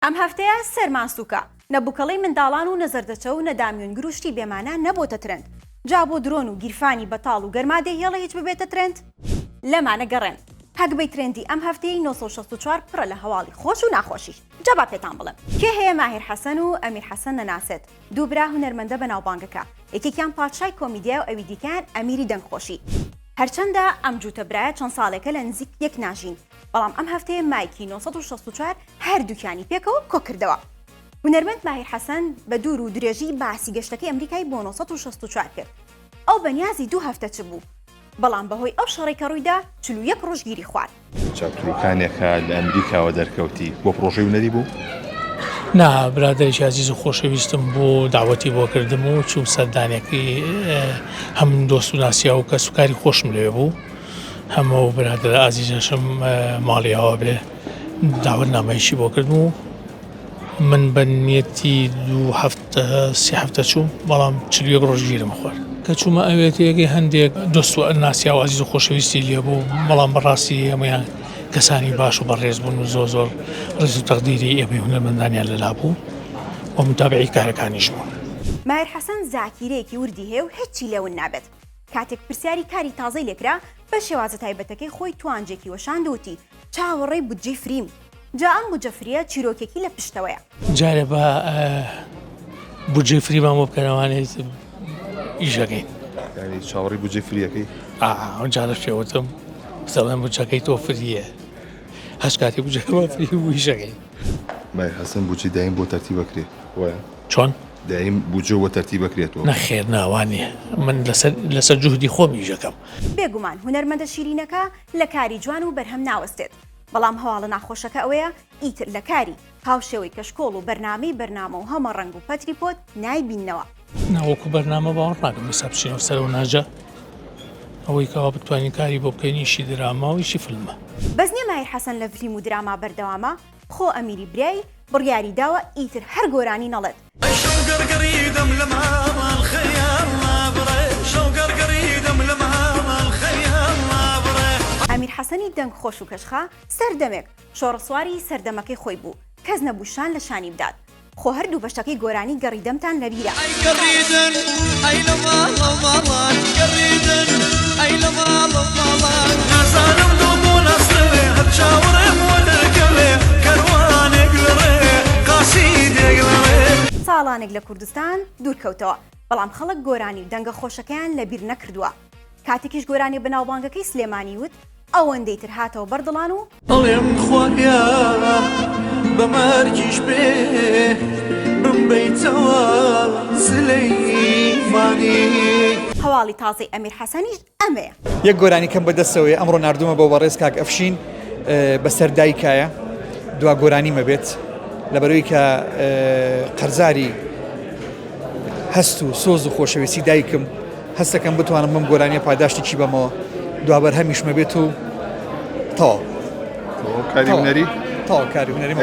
ئەم هەفتەیە سەرماسووکە نەبووکەڵەی منداڵان و نەزەردەچە و نەدامیون گروشتی بێمانە نەبۆتە ترند. جا بۆ درۆن و گیرفانی بەتاڵ و گەرمادێ هێڵە هیچ ببێتە ترند؟ لەمانە گەڕێن. هەگبەی ترندی ئەم هەفتەی 964 پڕە لە هەواڵی خۆش و ناخۆشی. جابا پێتان بڵم. کێ هەیە ماهیر حەسەن و ئەمیر حەسەن نەناسێت؟ دوو برا هونەرمەندە بەناوبانگەکە. یەکێکیان پادشای کۆمیدیا و ئەوی دیکەیان ئەمیری دەنگخۆشی. هەرچەندە ئەم جووتە برایە چەند ساڵێکە لە نزیک یەک ناژین. بەڵام ئەم هەفتەیە مایکی 964 هەردووکیانی پێکەوە کۆ کردەوە. هونەرمەند ماهیر حەسەن بە دوور و درێژی باسی گەشتەکەی ئەمریکای بۆ 964 کرد. ئەو بەنیازی دوو هەفتە چ بوو. بەڵام بەهۆی ئەو شەڕی کە ڕوویدا 41 ڕۆژگیری خوارد. چاپکرەکانێکە لە ئەمریکاوە دەرکەوتی بۆ پرۆژەی هونەری بوو؟ نا برادێکی عزیز و خۆشەویستم بۆ داوەتی بۆ کردم و چوو سەردانێکی هەم دۆست و ناسیا و کە سوکاری خۆشم لێ بوو. هەموو برادر ئازیزەشم ماڵیەوە بێ داوت نامەیشی بۆ کردم و من بە نیەتی سێ هەفتە چوو، بەڵام 41 ڕۆژگیرم خوارد. کە چوومە ئەوێتەیەکی هەندێک دۆست و ناسیا و عزیز و خۆشەویستی لێ بوو، بەڵام بەڕاستی ئەمەیان کەسانی باش و بەڕێز بوون و زۆر ڕێز و تەقدیری ئێمەی هونەرمەندانیان لەلا بوو و متابعی کارەکانیش بوون. ماهیر حەسەن زاکیرەیەکی وردی هەیە و هیچی لێون نابێت. کاتێک پرسیاری کاری تازەی لێکرا بە شێوازە تایبەتەکەی خۆی توانجێکی وەشاندوتی چاوەڕێی بودجێ فریم. جا ئەم بودجە فریە چیرۆکێکی لە پشتەوەیە. جارێ بە بودجێ فریمان بۆ بکەنەوانێت ئیشەکەین. یعنی چاوەڕی بودجێ فریەکەی؟ جارە شێوتم بسەڵێن بودجەکەی تۆ فریە. هەش کاتی بودجەکە فری بوو ئیشەکەی. ماهیر حەسەن بودجێ دایم بۆ تەرتیبەکرێ وایە؟ چۆن؟ دایم بودجێ بۆ تەرتیبەکرێتەوە؟ نەخێر ناوانێ، من لەسەر جوهدی خۆم ئیشەکەم. بێگومان هونەرمەندە شیرینەکە لە کاری جوان و بەرهەم ناوەستێت. بەڵام هەواڵە ناخۆشەکە ئەوەیە ئیتر لە کاری هاوشێوەی کەشکۆڵ و بەرنامە و هەمە ڕنگ و پەتری پۆت نایبینەوە. ناوەکو بەرنامە باوەڕ ناکەم بەسا بچینەوە سەر و ناجە ئەوەی کەوا بتوانین کاری بۆ بکەین ئیشی دراما و ئیشی فیلمە. بەس نییە ماهیر حەسەن لە فیلم و دراما بەردەوامە خۆ ئەمیری برای بڕیاری داوە ئیتر هەر گۆرانی نەڵێت. ئەمیر حەسەنی دەنگ خۆش و کەشخا سەردەمێک شۆڕەسواری سەردەمەکەی خۆی بوو، کەس نەبووشان لە شانی بدات. خۆ هەردوو بەشەکەی گۆرانی گەڕیدەمتان لەبیرە. ساڵانێک لە کوردستان دوورکەوتەوە، بەڵام خەڵک گۆرانی و دەنگە خۆشەکەیان لەبیر نەکردووە. کاتێکیش گۆرانی بەناوبانگەکەی سلێمانی وت ئەوەندەی تر هاتەوە بەردڵان و ئەڵێم خواریا بەمەرگیش بێ بمبەیتەوە سلەیمانی. هەواڵی تازەی ئەمیر حەسەنیش ئەمەیە. یەک گۆرانی کەم بەدەستەوەی ئەمڕۆ نردومە بۆ بەڕێز کاک ئەفشین بەسەر دایکایە دوا گۆرانی مەبێت لەبەرەوەی کە قەرزاری هەست و سۆز و خۆشەویستی دایکم هەستەکەم بتوانم بم گۆرانیە پاداشتێکی بەمەوە دوابەر هەمیش مەبێت و تەواو کاری هونەری؟ تەواو کاری هونەری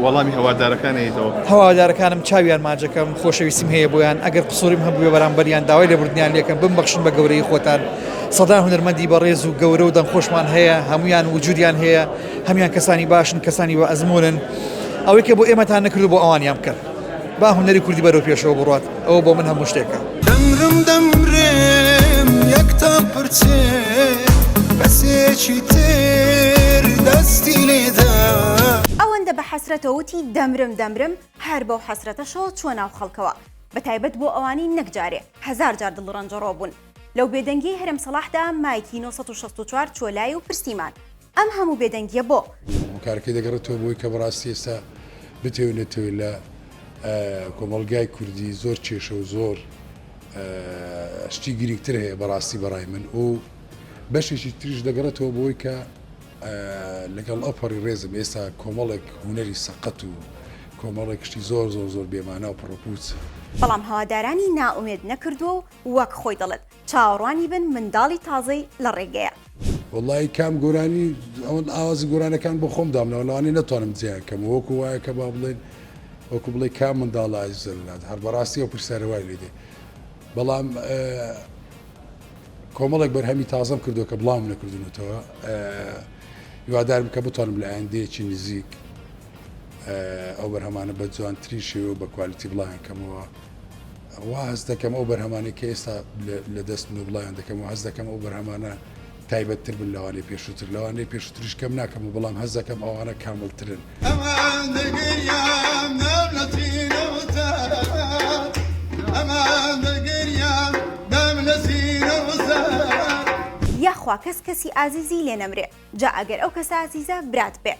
وەڵامی هەوادارەکانەیەتەوە. هەوادارەکانم چاویان ماجەکەم خۆشەویستیم هەیە بۆیان ئەگەر قسووریم هەبووە بەرامبەریان داوای لێبوردنیان لێکەم بمبەخشن بە گەورەی خۆتان. سەدان هونەرمەندی بەڕێز و گەورە و دەنگخۆشمان هەیە، هەمویان وجودیان هەیە، هەمیان کەسانی باشن، کەسانی بە ئەزمونن. ئەوەی کە بۆ ئێمەتان نەکردو بۆ ئەوانیان بکەن. با هونەری کوردی بەرەو پێشەوە بڕات، ئەوە بۆ من هەموو شتێکە. دەمرم یەک تا پرچێ بەسێکی تر دەستی لێدا. ئەوەندە بە حەسرەتەوەتی دەمرم هەر بەو حەسرەتەشەوە چوە ناو خەڵکەوە، بەتایبەت بۆ ئەوانی نەکجارێ 1000 جار دڵڕەنجەڕۆ بوون. لەو بێدەنگی هەرێم سەڵاحدا مایکی 964 چۆلای و پرسیمان ئەم هەموو بێدەنگیە بۆ کارەکەی دەگەڕێتەوە بۆی کە بەڕاستی ئێستا بتێونێتەوە لە کۆمەڵگای کوردی زۆر کێشە و زۆر شتی گیریکتر هەیە بەڕاستی بەڕای من و بەشێکی تریش دەگەڕێتەوە بۆی کە لەگەڵ ئەپەڕی ڕێزم ئێستا کۆمەڵێک هونەری سەقەت و کۆمەڵێک شتی زۆر بێمانە و پڕۆپوچ. بەڵام هەوادارانی نائومێد نەکردووە و وەک خۆی دەڵێت چاوەڕوانی بن منداڵی تازەی لە ڕێگەیە. وڵی کام گۆرانی ئەوەن ئاوازی گۆرانەکان بۆ خۆم دامنەوە لەوانێ نەتوانم جیانکەم وەکو وایە کە با بڵێن وەکو بڵێ کام منداڵای زەرلات هەر بەڕاستی ئەو پرسیارەوای لێدێ. بەڵام کۆمەڵێک بەرهەمی تازەم کردو کە بڵاوم نەکردونەوە هیوادارم کە بتوانم لە ئایندەیەکی نزیک ئەو بەرهەمانە بە جوانتری شێوە بە کوالیتی بڵایان کەمەوە واز دەکەم ئەو بەرهەمانی کە ئێستا لە دەست و بڵایان دەکەم و هەز دەکەم ئەو بەرهەمانە تایبەتتر بن لەوانەی پێشووتر لەوانەی پێشووتریش کەم ناکەم و بەڵام هەز دەکەم ئەوانە کاملترن أمان دقيام نملتي نوزار أمان دقيام نملتي نوزار یاخوا کەسی ئازیزی لێ نەمرێ جا ئەگەر ئەو کەسە ئازیزە برات بێ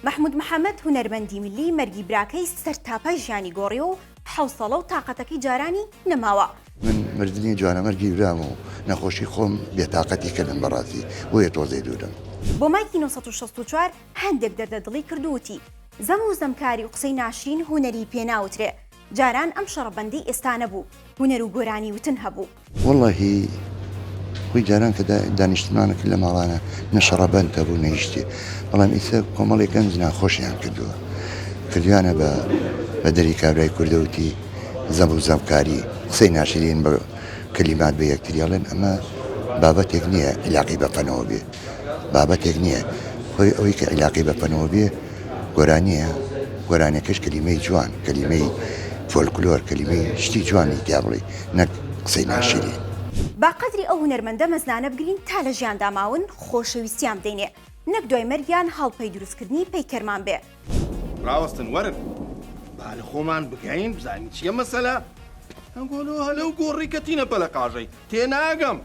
محمود محەممەد هونەرمەندی ملی مەرگی براکەی سەر تاپای ژیانی گۆڕی و حوسەڵە و تااقەتەکەی جارانی نەماوە من مردنی جوانەمەرگی برام و نەخۆشی خۆم بێتاقەتی کردم بەڕاستی بۆیە تۆزەی دوورم بۆ مایکی 1964 هەندێک دەردەدڵی کردووتی زەم و زەمکاری و قسەی ناشرین هونەری پێناوترێ جاران ئەم شەڕەبەندی ئێستا نەبوو هونەر و گۆرانی وتن هەبوو واللهی خۆی جاران کە دانیشتمانەکە لە ماڵانە نەشەڕەبەند هەبوو نەیشتێ بەڵام ئیسە کۆمەڵی گەنج ناخۆشیان کردووە کردویانە بە دەری کابرای کوردەوتی زەم و زەمکاری قسەی ناشرین بە کەلیمات بە یەکتریاڵێن ئەمە بابەتێک نییە علاقی بە فەنەوە بێ بابەتێک نییە خۆی ئەوەی کە علاقی بە فەنەوە بێ گۆرانیە گۆرانەکەش کەلیمەی جوان کەلیمەی فۆلکلۆر کەلیمەی شتی جوانی تیا بڵێ نەک قسەی ناشرین با قەدری ئەو هونەرمەندە مەزنانە بگرین تا لە ژیاندا ماون خۆشەویستیان بدەینێ نەک دوای مەرگیان هەڵپەی دروستکردنی پەیکەرمان بێ ڕاوەستن وەرن با لە خۆمان بگەین بزانین چییە مەسەلە هەنگۆلۆ هەلەو گۆڕی کەتینە پەلە قاژەی تێناگەم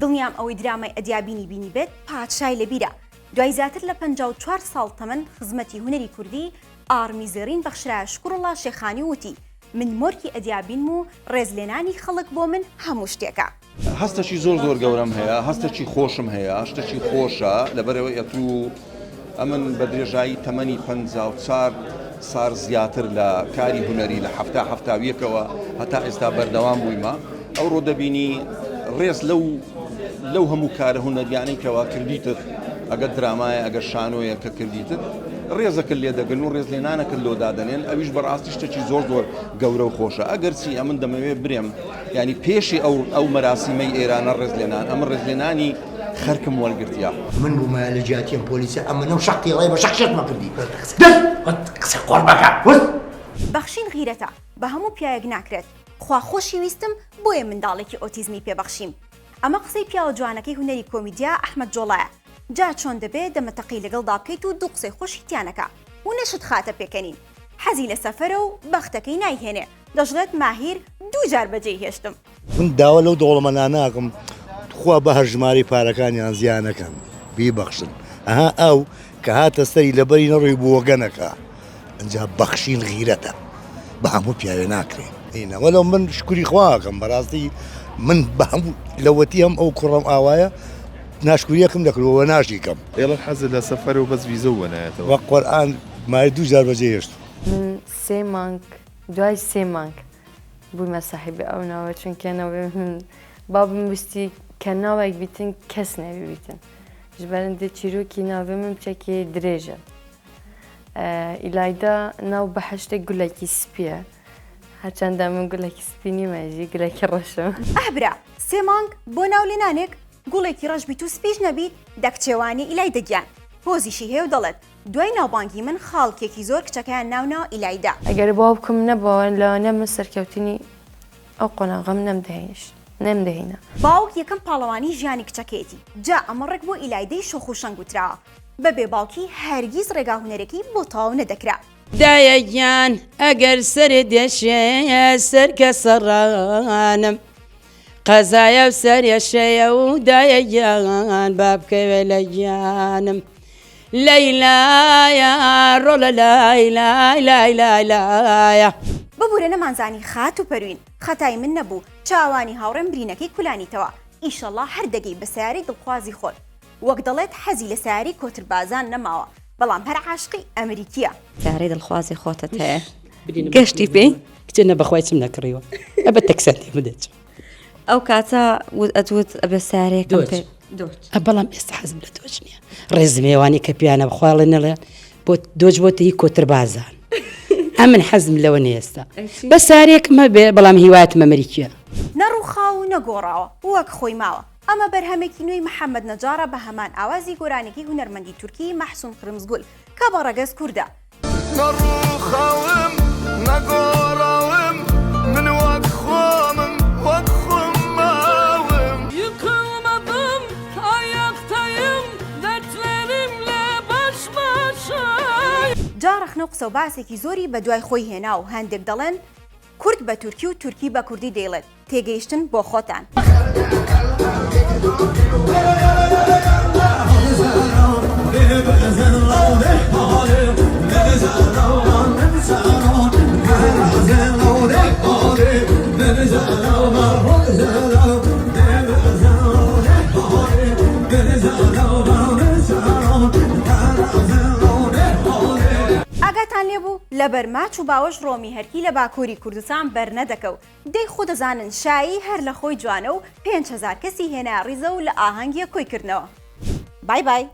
دڵنیام ئەوەی درامای ئەدیابینی بینی بێت پادشای لەبیرە دوای زیاتر لە 54 ساڵ تەمەن خزمەتی هونەری کوردی ئارمی زێڕین بەخشرایە شکوڕڵا شێخانی وتی من مۆرکی ئەدیابین و ڕێزلێنانی خەڵک بۆ من هەموو شتێکە هەستێکی زۆر گەورەم هەیە هەستێکی خۆشم هەیە شتێکی خۆشە لەبەرەوەی ئەتوو ئەمن بە درێژایی تەمەنی 54 سار زیاتر لە کاری هونەری لە هەفتاویەکەوە هەتا ئێستا بەردەوام بوویمە ئەوڕۆ دەبینی ڕێز لەو هەموو کارە هونەریانەی کەوا کردیتت ئەگەر درامایە ئەگەر شانۆیە کە کردیتت ڕێزەکە لێ دەگەن و ڕێزلێنانەکە لۆدادەنێن ئەویش بەڕاستی شتێکی زۆر گەورە و خۆشە ئەگەر چی ئەمن دەمەوێت برێم ینی پێشی ئەو مەراسیمەی ئێرانە ڕێزلێنان ئەمە ڕێزلێنانی خەرکم وەرگرتیا من بوومە لە جیاتیم پۆلیسە ئەمە نەو شەقی ڕێ بە شەقشتمە کردی قسە قۆڕ بەکە بەخشین غیرەتە بە هەموو پیاەک ناکرێت خوا خۆشی ویستم بۆیە منداڵێکی ئۆتیزمی پێبەخشیم ئەمە قسەی پیاوە جوانەکەی هونەری کۆمیدیا ئەحمەد جۆڵایە جا چۆن دەبێت دەمەتەقی لەگەڵدا بکەیت و دوو قسەی خۆشی تیانەکە و نەشت خاتە پێکەنین حەزی لە سەفەرە و بەختەکەی نایهێنێ دەژڵێت ماهیر دوو جار بەجێی هێشتم من داوا لەو دەوڵەمە ناکەم خوا بە هەرژماری پارەکانیان زیانەکەن بیبەخشن ئەها ئەو کە هاتە سەری لەبەری نەڕووی بووەگەنەکە ئەنجا بەخشین غیرەتە بە هەموو پیاوێ ناکرێن ئینەوە لەو من شکوری خواکەم بەڕاستی من بە هەموو لەوەتی ئەم ئەو کوڕم ئاوایە ناشکوریەکەم دەکرەوە ناشیکەم ئێڵە حەزە لە سەفەر و بەس ویزە وەنایەتەوە وە قورئان مای دوو جار بەجێ هێشت من سێ مانگ دوای سێ مانگ بوومە ساحیبی ئەو ناوە چونکە ناوێ من بابم ویستی کە ناوێک بیتن کەس نەوی بیتن ji berên de çîrokî navê min çekê dirêj e îlayda nav bi heştê gulekî spî ye herçendê min gulekî spî nîme jî gulekî reş e ئەهبرا سێ مانگ بۆ ناولێنانێک گوڵێکی ڕەش بیت و سپیش نەبیت دەکچێوانی ئیلای دەگیان پۆزیشی هەیە و دەڵێت دوای ناوبانگی من خاڵکێکی زۆر کچەکەیان ناوناو ئیلایدا ئەگەر باوکم نەبەوە لەوانە من سەرکەوتنی ئەو قۆناغەم نەمدەهێنا باوک یەکەم پاڵەوانی ژیانی کچەکەیەتی جا ئەمە ڕێک بۆ ئیلایدەی شۆخ و شەنگ وتراوە بەبێ باوکی هەرگیز ڕێگا هونەرێکی بۆ تەواو نەدەکرا دایەگیان ئەگەر سەرێ دێشێ سەرکە سەڕانم قەزایە و سەرێشەیە و دایەگیان بابکەوێ لە گیانم لەیلایە ڕۆڵە لایلایە ببوورە نەمانزانی خات و پەروین خەتای من نەبوو چاوانی هاوڕێم برینەکەی کولانیتەوە ئیشەڵا هەردەگەی بە سیارەی دڵخوازی خۆت وەک دەڵێت حەزی لە سیاری کۆتربازان نەماوە بەڵام هەر عاشقی ئەمریکیە سیارەی دڵخوازی خۆتت هەیە گەشتی پێی کچێنە بەخوای چم نەکڕیوە ئەبە تەکسەندی بدەچ ئەو کاتە ئەتوت ئەبێ سارێکم پێ بەڵام ئێستا حەزم لە دۆچ نییە ڕێزمێوانی کە پیانە بخواڵێ نەڵێ بۆ دۆچ بۆتە هی کۆتربازان ئەمن حەزم لەوە نێستا بە سارێکمە بێ بەڵام هیواتمە ئەمریکیە نەڕووخا و نەگۆڕاوە وەک خۆی ماوە ئەمە بەرهەمێکی نوێی محەممەد نەجارە بە هەمان ئاوازی گۆرانێکی هونەرمەندی تورکی مەحسوون قرمزگول کە بە ڕەگەز کووردە نەڕووخاوم نەگۆڕاوم من وەک خۆمم وەک خۆم ماوم Yıkılmadım ayaktayım dertlerim baş başa جارەخنە و قسە و باسێکی زۆری بە دوای خۆی هێنا و هەندێک دەڵێن کورد بە تورکی و تورکی بە کوردی دەیڵێت تێگەیشتن بۆ خۆتان. ئاگاتان لێبوو لە بەرماچ و باوەش ڕۆمی هەرکی لە باکووری کوردستان بەرنەدەکەوت دەی خۆ دەزانن شایی هەر لە خۆی جوانە و 5,000 کەسی هێنا ڕیزە و لە ئاهەنگیە کۆیکردنەوە. بای بای.